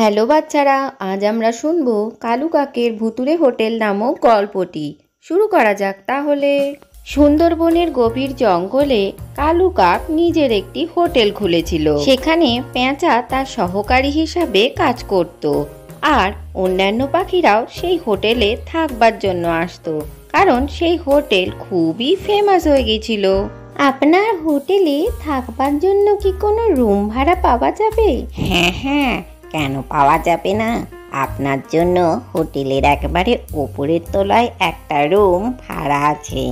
Hello বাচ্চারা, আজ আমরা শুনবো কালু কাকের ভুতুড়ে হোটেল নামক গল্পটি। শুরু করা যাক তাহলে। সুন্দরবনের গভীর জঙ্গলে কালু কাক নিজের একটি হোটেল খুলেছিল। সেখানে পেঁচা তার সহকারী হিসাবে কাজ করত, আর অন্যান্য পাখিরাও সেই হোটেলে থাকবার জন্য আসতো, কারণ সেই হোটেল খুবই ফেমাস হয়ে গেছিল। আপনার হোটেলে থাকবার জন্য কি কোনো রুম ভাড়া পাওয়া যাবে? হ্যাঁ, কেন পাওয়া যাবে না। আপনার জন্য হোটেলের একেবারে উপরের তলায় একটা রুম ভাড়া আছে।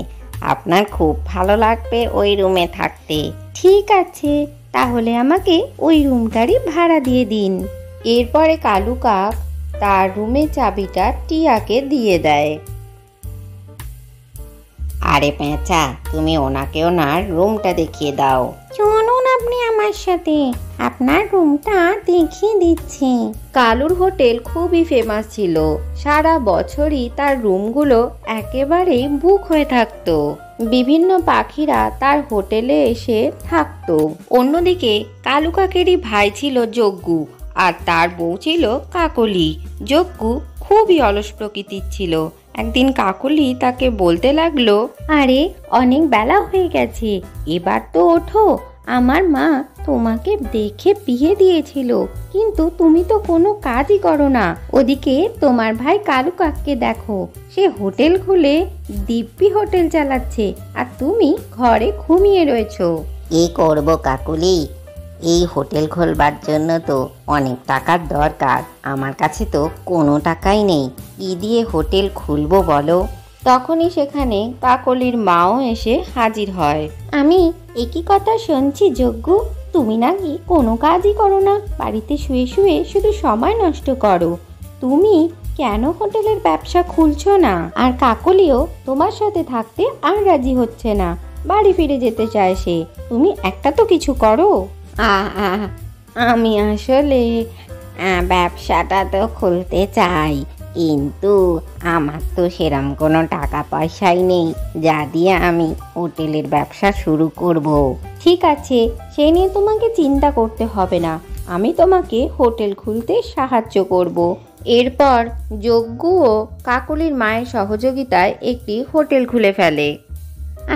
আপনার খুব ভালো লাগবে ওই রুমে থাকতে। ঠিক আছে, তাহলে আমাকে ওই রুমটারই ভাড়া দিয়ে দিন। এরপরে কালু কাক তার রুমের চাবিটা টিয়াকে দিয়ে দেয়। আরে পেঁচা, তুমি ওনাকে ওনার রুমটা দেখিয়ে দাও। চলুন আপনি আমার সাথে, আপনার রুমটা দেখিয়ে দিচ্ছি। কালুর হোটেল খুবই ফেমাস ছিল। সারা বছরই তার রুমগুলো একেবারেই বুক হয়ে থাকতো। বিভিন্ন পাখিরা তার হোটেলে এসে থাকতো। অন্যদিকে কালু কাকেরই ভাই ছিল যজ্ঞু, আর তার বউ ছিল কাকলি। যজ্ঞু খুবই অলস প্রকৃতির ছিল। একদিন কাকলি তাকে বলতে লাগলো, আরে অনেক বেলা হয়ে গেছে, এবার তো ওঠো। আমার মা তোমাকে দেখে বিয়ে দিয়েছিল, কিন্তু তুমি তো কোনো কাজই করো না। ওদিকে তোমার ভাই কালু কাককে দেখো, সে হোটেল খুলে দিব্যি হোটেল চালাচ্ছে, আর তুমি ঘরে ঘুমিয়ে রয়েছো। কি করব কাকুলি, এই হোটেল খোলবার জন্য তো অনেক টাকার দরকার। আমার কাছে তো কোনো টাকাই নেই, কি দিয়ে হোটেল খুলবো বলো? তখনই সেখানে কাকলির মাও এসে হাজির হয়। আমি একই কথা শুনছি যজ্ঞ, তুমি নাকি কোনো কাজই করো না, বাড়িতে শুয়ে শুয়ে শুধু সময় নষ্ট করো। তুমি কেন হোটেলের ব্যবসা খুলছো না? আর কাকলিও তোমার সাথে থাকতে আর রাজি হচ্ছে না, বাড়ি ফিরে যেতে চায় সে। তুমি একটা তো কিছু করো। আমি আসলে ব্যবসাটা তো খুলতে চাই, কিন্তু আমার তো সেরম কোনো টাকা পয়সাই নেই যা দিয়ে আমি হোটেলের ব্যবসা শুরু করব। ঠিক আছে, সে নিয়ে তোমাকে চিন্তা করতে হবে না, আমি তোমাকে হোটেল খুলতে সাহায্য করব। এরপর যজ্ঞও কাকলির মায়ের সহযোগিতায় একটি হোটেল খুলে ফেলে।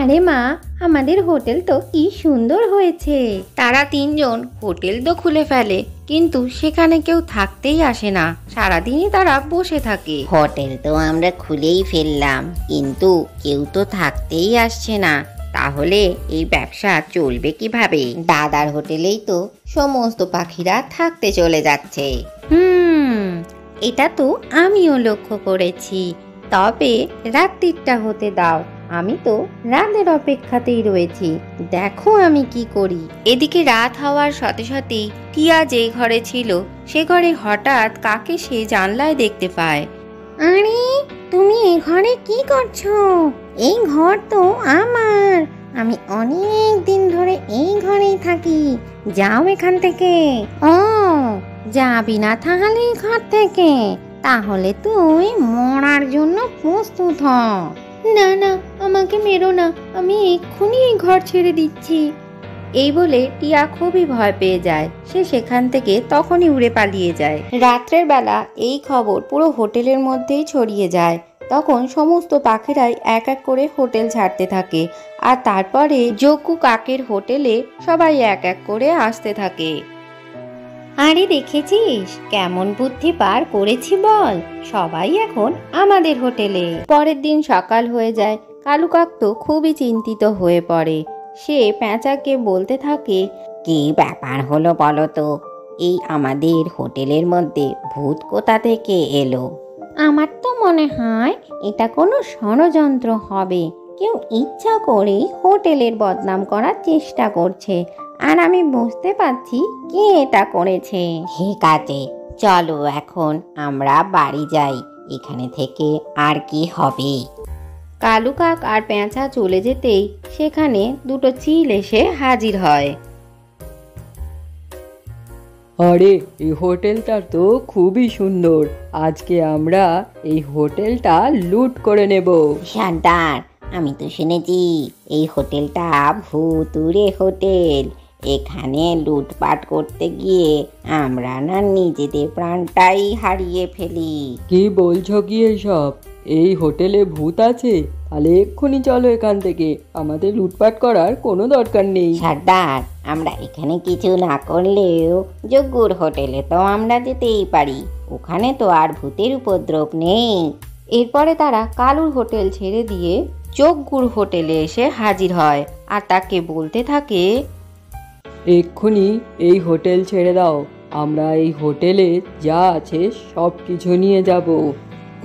আরে মা, আমাদের হোটেল তো কি সুন্দর হয়েছে। তারা তিনজন হোটেল তো খুলে ফেলে, কিন্তু সেখানে কেউ থাকতেই আসে না। সারাদিনই তারা বসে থাকে। হোটেল তো আমরা খুলেই ফেললাম, কিন্তু কেউ তো থাকতেই আসছে না। তাহলে এই ব্যবসা চলবে কিভাবে? দাদার হোটেলেই তো সমস্ত পাখিরা থাকতে চলে যাচ্ছে। এটা তো আমিও লক্ষ্য করেছি। তবে রাত্রিটা হতে দাও, আমি তো রাতের অপেক্ষাতেই রয়েছি, দেখো আমি কি করি। এদিকে রাত হওয়ার সাথে সাথেই টিয়া যে ঘরে ছিল সে ঘরে হঠাৎ কাকে সে জানলায় দেখতে পায়। আরে তুমি এই ঘরে কি করছো? এই ঘর তো আমার, আমি অনেক দিন ধরে এই ঘরেই থাকি, যাও এখান থেকে। ও, যাবি না তাহলে এই ঘর থেকে? তাহলে তুই মরার জন্য প্রস্তুত হ। না না, আমাকে মেরো না, আমি এক্ষুনি এই ঘর ছেড়ে দিচ্ছি। এই বলে টিয়া খুবই ভয় পেয়ে যায়। সে সেখান থেকে তখনই উড়ে পালিয়ে যায়। রাত্রের বেলা এই খবর পুরো হোটেলের মধ্যেই ছড়িয়ে যায়। তখন সমস্ত পাখিরাই এক এক করে হোটেল ছাড়তে থাকে, আর তারপরে যজ্ঞু কাকের হোটেলে সবাই এক এক করে আসতে থাকে। আরে দেখেছিস কেমন বুদ্ধি পার করেছি বল, সবাই এখন আমাদের হোটেলে। পরের দিন সকাল হয়ে যায়। কালু কাক তো খুবই চিন্তিত হয়ে পড়ে। সে পেঁচাকে বলতে থাকে, কি ব্যাপার হলো বলো তো? এই আমাদের হোটেলের মধ্যে ভূত কোথা থেকে এলো? আমার তো মনে হয় এটা কোনো ষড়যন্ত্র হবে। কেউ ইচ্ছা করেই হোটেলের বদনাম করার চেষ্টা করছে, আর আমি বুঝতে পারছি কে এটা করেছে। ঠিক আছে, চলো এখন আমরা বাড়ি যাই, এখানে থেকে আর কি হবে। কালু কাক আর পেঁচা চলে যেতেই সেখানে দুটো চিল এসে হাজির হয়। আরে এই হোটেলটা তো খুবই সুন্দর, আজকে আমরা এই হোটেলটা লুট করে নেব। সর্দার, আমি তো শুনেছি এই হোটেলটা ভুতুড়ে হোটেল, এখানে লুটপাট করতে গিয়ে আমরা না নিজেদের প্রাণটাই হারিয়ে ফেলি। কি বলছো কি এসব? এই হোটেলে ভূত আছে? তাহলে এক্ষুনি চলো এখান থেকে, আমাদের লুটপাট করার কোনো দরকার নেই। সর্দার, আমরা এখানে কিছু না করলেও যজ্ঞুর হোটেলে তো আমরা যেতেই পারি, ওখানে তো আর ভূতের উপদ্রব নেই। এরপরে তারা কালুর হোটেল ছেড়ে দিয়ে যজ্ঞুর হোটেলে এসে হাজির হয় আর তাকে বলতে থাকে, এক্ষুনি এই হোটেল ছেড়ে দাও, আমরা এই হোটেলে যা আছে সব কিছু নিয়ে যাব।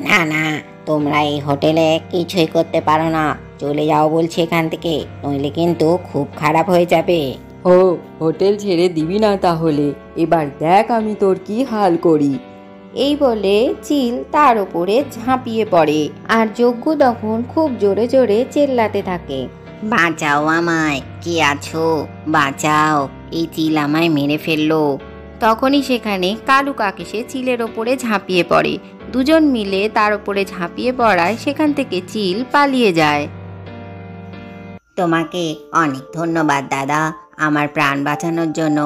না না, তোমরা এই হোটেলে কিছুই করতে পারো না, চলে যাও বলছি এখান থেকে, নইলে কিন্তু খুব খারাপ হয়ে যাবে। ও, হোটেল ছেড়ে দিবি না তাহলে? এবার দেখ আমি তোর কি হাল করি। এই বলে চিল তার উপরে ঝাঁপিয়ে পড়ে আর যজ্ঞ তখন খুব জোরে জোরে চেল্লাতে থাকে, বাঁচাও আমায়, কে আছো, বাঁচাও, এই চিল আমায় মেরে ফেললো। তখনই সেখানে কালু কাক এসে চিলের ওপরে ঝাঁপিয়ে পড়ে। দুজন মিলে তার ওপরে ঝাঁপিয়ে পড়ায় সেখান থেকে চিল পালিয়ে যায়। তোমাকে অনেক ধন্যবাদ দাদা, আমার প্রাণ বাঁচানোর জন্য।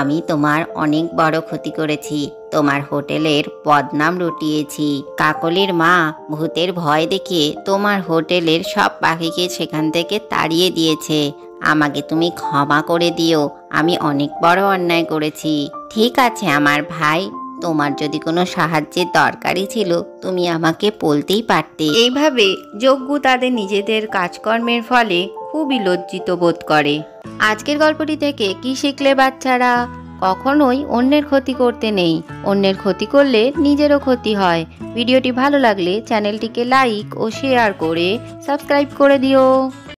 আমি তোমার অনেক বড় ক্ষতি করেছি, তোমার হোটেলের বদনাম রটিয়েছি। কাকলির মা ভূতের ভয় দেখিয়ে তোমার হোটেলের সব পাখিকে সেখান থেকে তাড়িয়ে দিয়েছে। আমাকে তুমি ক্ষমা করে দিও, আমি অনেক বড় অন্যায় করেছি। ঠিক আছে আমার ভাই, তোমার যদি কোনো সাহায্যের দরকারই ছিল তুমি আমাকে বলতেই পারতে। এইভাবে যজ্ঞ তাদের নিজেদের কাজকর্মের ফলে খুবই লজ্জিত বোধ করে। আজকের গল্পটি থেকে কি শিখলে বাচ্চারা? কখনোই অন্যের ক্ষতি করতে নেই, অন্যের ক্ষতি করলে নিজেরও ক্ষতি হয়। ভিডিওটি ভালো লাগলে চ্যানেলটিকে লাইক ও শেয়ার করে সাবস্ক্রাইব করে দিও।